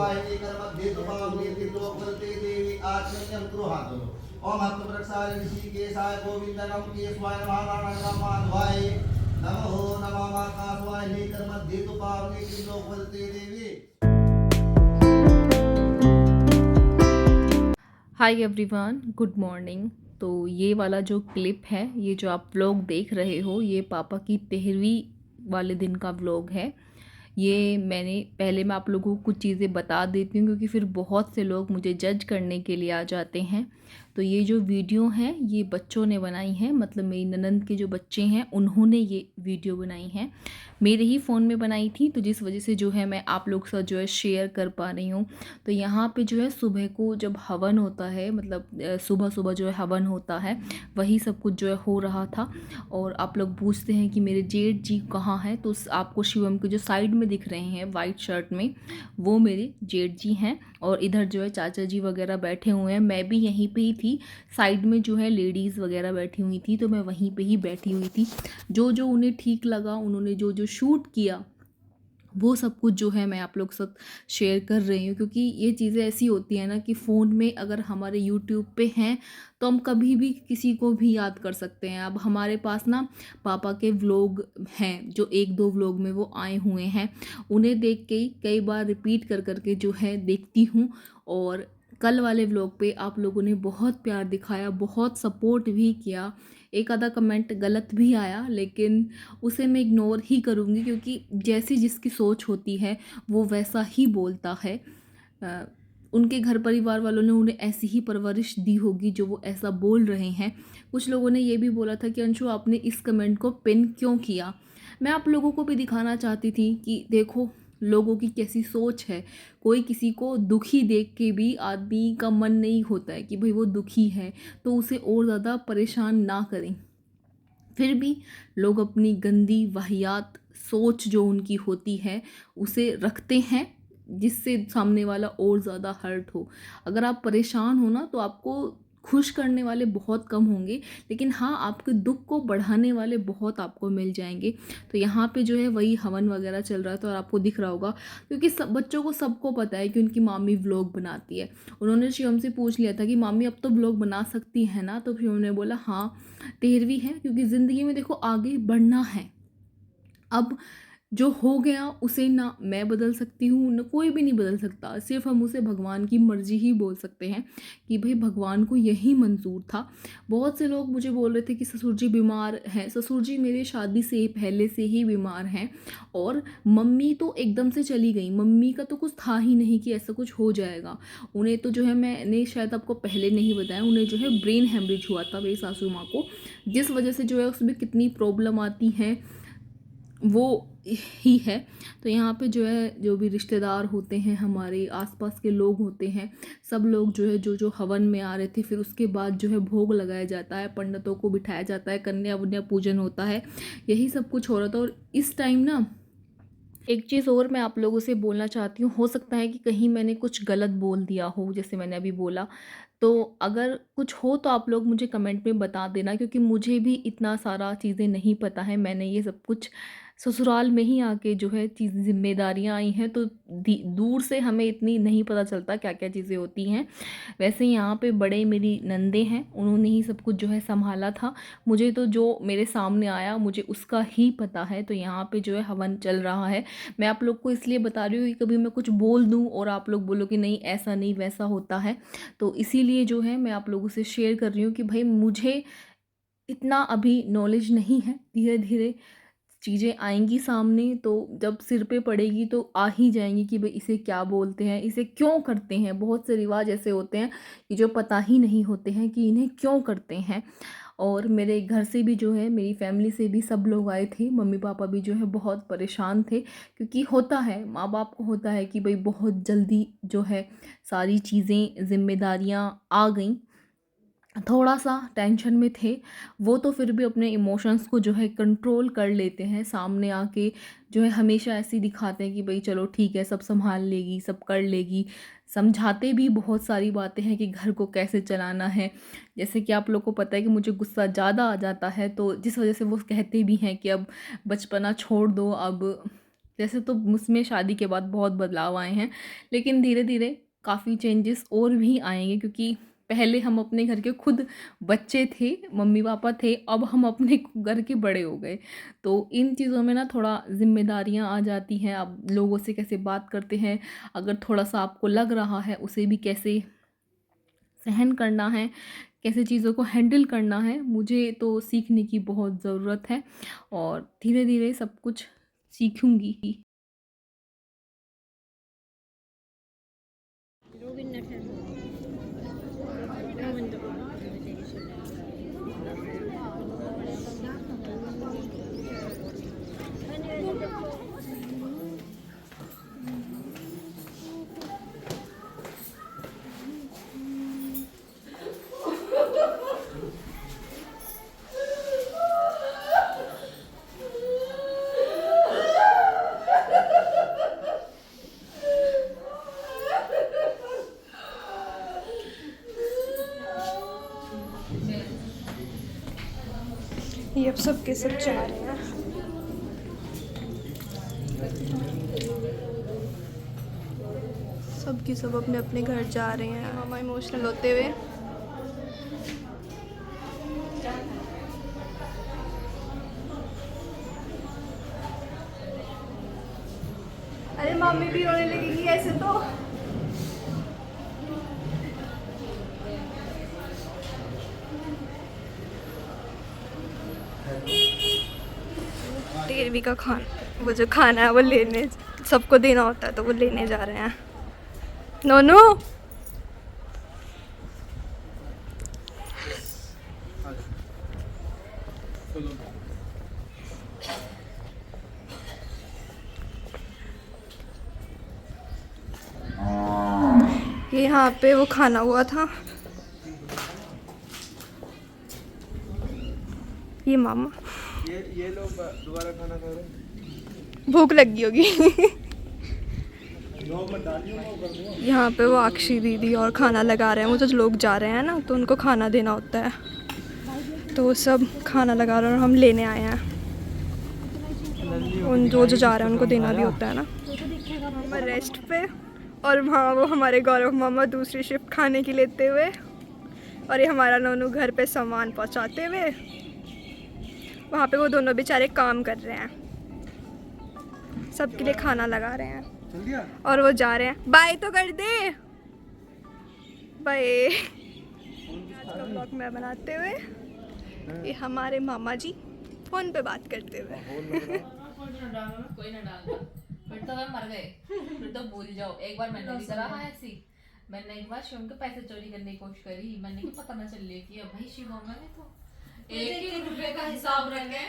स्वाहिनी कर्मध्ये तुपावनी त्रिलोकवते देवी आत्मन्यं गृहातु ओम हस्तप्रक्षाल ऋषिकेशाय गोविंदनम केशवाय नमः माधवाय नमो नमः आकाशवाहिनी कर्मध्ये तुपावनी त्रिलोकवते देवी। Hi everyone, good morning. तो ये वाला जो क्लिप है, ये जो आप व्लॉग देख रहे हो, ये पापा की 13वीं वाले दिन का व्लॉग है। ये मैं आप लोगों को कुछ चीज़ें बता देती हूँ, क्योंकि फिर बहुत से लोग मुझे जज करने के लिए आ जाते हैं। तो ये जो वीडियो हैं, ये बच्चों ने बनाई हैं, मतलब मेरी ननंद के जो बच्चे हैं उन्होंने ये वीडियो बनाई हैं। मेरे ही फ़ोन में बनाई थी, तो जिस वजह से जो है मैं आप लोग के साथ जो है शेयर कर पा रही हूँ। तो यहाँ पे जो है सुबह को जब हवन होता है, मतलब सुबह सुबह जो है हवन होता है, वही सब कुछ जो है हो रहा था। और आप लोग पूछते हैं कि मेरे जेठ जी कहाँ हैं, तो आपको शिवम के जो साइड में दिख रहे हैं वाइट शर्ट में, वो मेरे जेठ जी हैं। और इधर जो है चाचा जी वगैरह बैठे हुए हैं। मैं भी यहीं पे ही थी, साइड में जो है लेडीज़ वगैरह बैठी हुई थी, तो मैं वहीं पे ही बैठी हुई थी। जो जो उन्हें ठीक लगा, उन्होंने जो जो शूट किया, वो सब कुछ जो है मैं आप लोग के साथ शेयर कर रही हूँ। क्योंकि ये चीज़ें ऐसी होती हैं ना कि फ़ोन में अगर हमारे यूट्यूब पे हैं, तो हम कभी भी किसी को भी याद कर सकते हैं। अब हमारे पास ना पापा के व्लॉग हैं, जो 1-2 व्लॉग में वो आए हुए हैं, उन्हें देख के ही कई बार रिपीट कर कर के जो है देखती हूँ। और कल वाले व्लॉग पे आप लोगों ने बहुत प्यार दिखाया, बहुत सपोर्ट भी किया। एक आधा कमेंट गलत भी आया, लेकिन उसे मैं इग्नोर ही करूँगी, क्योंकि जैसी जिसकी सोच होती है वो वैसा ही बोलता है। अ, उनके घर परिवार वालों ने उन्हें ऐसी ही परवरिश दी होगी जो वो ऐसा बोल रहे हैं। कुछ लोगों ने ये भी बोला था कि अंशु, आपने इस कमेंट को पिन क्यों किया। मैं आप लोगों को भी दिखाना चाहती थी कि देखो लोगों की कैसी सोच है। कोई किसी को दुखी देख के भी आदमी का मन नहीं होता है कि भाई वो दुखी है, तो उसे और ज़्यादा परेशान ना करें। फिर भी लोग अपनी गंदी वाहियात सोच जो उनकी होती है उसे रखते हैं, जिससे सामने वाला और ज़्यादा हर्ट हो। अगर आप परेशान हो ना, तो आपको खुश करने वाले बहुत कम होंगे, लेकिन हाँ, आपके दुख को बढ़ाने वाले बहुत आपको मिल जाएंगे। तो यहाँ पे जो है वही हवन वगैरह चल रहा था, और आपको दिख रहा होगा, क्योंकि सब बच्चों को सबको पता है कि उनकी मामी व्लॉग बनाती है। उन्होंने शिवम से पूछ लिया था कि मामी अब तो व्लॉग बना सकती है ना, तो शिवम ने बोला हाँ 13वीं है, क्योंकि ज़िंदगी में देखो आगे बढ़ना है। अब जो हो गया उसे ना मैं बदल सकती हूँ, न कोई भी नहीं बदल सकता। सिर्फ हम उसे भगवान की मर्जी ही बोल सकते हैं कि भाई भगवान को यही मंजूर था। बहुत से लोग मुझे बोल रहे थे कि ससुर जी बीमार हैं। ससुर जी मेरे शादी से पहले से ही बीमार हैं, और मम्मी तो एकदम से चली गई। मम्मी का तो कुछ था ही नहीं कि ऐसा कुछ हो जाएगा। उन्हें तो जो है, मैंने शायद आपको पहले नहीं बताया, उन्हें जो है ब्रेन हेमरेज हुआ था मेरी सासू माँ को, जिस वजह से जो है उसमें कितनी प्रॉब्लम आती हैं वो ही है। तो यहाँ पे जो है, जो भी रिश्तेदार होते हैं, हमारे आसपास के लोग होते हैं, सब लोग जो है जो जो हवन में आ रहे थे, फिर उसके बाद जो है भोग लगाया जाता है, पंडितों को बिठाया जाता है, कन्या वन्या पूजन होता है, यही सब कुछ हो रहा था। और इस टाइम ना एक चीज़ और मैं आप लोगों से बोलना चाहती हूँ। हो सकता है कि कहीं मैंने कुछ गलत बोल दिया हो, जैसे मैंने अभी बोला। तो अगर कुछ हो तो आप लोग मुझे कमेंट में बता देना, क्योंकि मुझे भी इतना सारा चीज़ें नहीं पता है। मैंने ये सब कुछ ससुराल में ही आके जो है चीज़ ज़िम्मेदारियाँ आई हैं, तो दूर से हमें इतनी नहीं पता चलता क्या क्या चीज़ें होती हैं। वैसे यहाँ पे बड़े मेरी नंदे हैं, उन्होंने ही सब कुछ जो है संभाला था। मुझे तो जो मेरे सामने आया मुझे उसका ही पता है। तो यहाँ पे जो है हवन चल रहा है। मैं आप लोग को इसलिए बता रही हूँ कि कभी मैं कुछ बोल दूँ और आप लोग बोलो कि नहीं ऐसा नहीं वैसा होता है, तो इसीलिए जो है मैं आप लोगों से शेयर कर रही हूँ कि भाई मुझे इतना अभी नॉलेज नहीं है। धीरे धीरे चीज़ें आएंगी सामने, तो जब सिर पे पड़ेगी तो आ ही जाएंगी कि भाई इसे क्या बोलते हैं, इसे क्यों करते हैं। बहुत से रिवाज ऐसे होते हैं कि जो पता ही नहीं होते हैं कि इन्हें क्यों करते हैं। और मेरे घर से भी जो है, मेरी फैमिली से भी सब लोग आए थे। मम्मी पापा भी जो है बहुत परेशान थे, क्योंकि होता है, माँ बाप को होता है कि भाई बहुत जल्दी जो है सारी चीज़ें जिम्मेदारियाँ आ गई, थोड़ा सा टेंशन में थे। वो तो फिर भी अपने इमोशंस को जो है कंट्रोल कर लेते हैं। सामने आके जो है हमेशा ऐसे ही दिखाते हैं कि भाई चलो ठीक है, सब संभाल लेगी, सब कर लेगी। समझाते भी बहुत सारी बातें हैं कि घर को कैसे चलाना है। जैसे कि आप लोग को पता है कि मुझे गुस्सा ज़्यादा आ जाता है, तो जिस वजह से वो कहते भी हैं कि अब बचपना छोड़ दो, अब जैसे तो मुझमें शादी के बाद बहुत बदलाव आए हैं, लेकिन धीरे धीरे काफ़ी चेंजेस और भी आएंगे, क्योंकि पहले हम अपने घर के खुद बच्चे थे, मम्मी पापा थे, अब हम अपने घर के बड़े हो गए। तो इन चीज़ों में ना थोड़ा जिम्मेदारियां आ जाती हैं। अब लोगों से कैसे बात करते हैं, अगर थोड़ा सा आपको लग रहा है उसे भी कैसे सहन करना है, कैसे चीज़ों को हैंडल करना है, मुझे तो सीखने की बहुत ज़रूरत है और धीरे धीरे सब कुछ सीखूंगी। ये अब सब के सब जा रहे हैं। सब की सब अपने अपने घर जा रहे हैं। मामा इमोशनल होते हुए। अरे मम्मी भी रोने लगेगी ऐसे तो। तेरहवीं का खाना, वो जो खाना है वो लेने सबको देना होता है, तो वो लेने जा रहे हैं। नोनू ये यहाँ पे वो खाना हुआ था। ये मामा ये लोग दोबारा खाना खा रहे हैं। भूख लगी होगी। यहाँ पे वो अक्षी दीदी और खाना लगा रहे हैं। वो जो लोग जा रहे हैं ना, तो उनको खाना देना होता है, तो वो सब खाना लगा रहे हैं और हम लेने आए हैं। उन जो जा रहे हैं उनको देना भी होता है ना। मामा रेस्ट पे और वहाँ वो हमारे गौरव मामा दूसरी शिफ्ट खाने की लेते हुए, और ये हमारा नोनू घर पे सामान पहुँचाते हुए। वहाँ पे वो दोनों बेचारे काम कर रहे हैं, सबके लिए खाना लगा रहे हैं, चल दिया? और वो जा रहे हैं। बाय तो कर दे, बाय। आज का ब्लॉग मैं बनाते हुए, ये हमारे मामा जी फोन पे बात करते हुए। कोई ना डालना, फिर तो वह मर गए, फिर तो भूल जाओ। एक बार मैंने भी करा है ऐसी। मैंने एक बार शिवम के पैसे चोरी करने की कोशिश करी, मैंने कि पता ना चल ले कि अब भाई शिवम मैंने तो 1 रुपए का हिसाब रखे।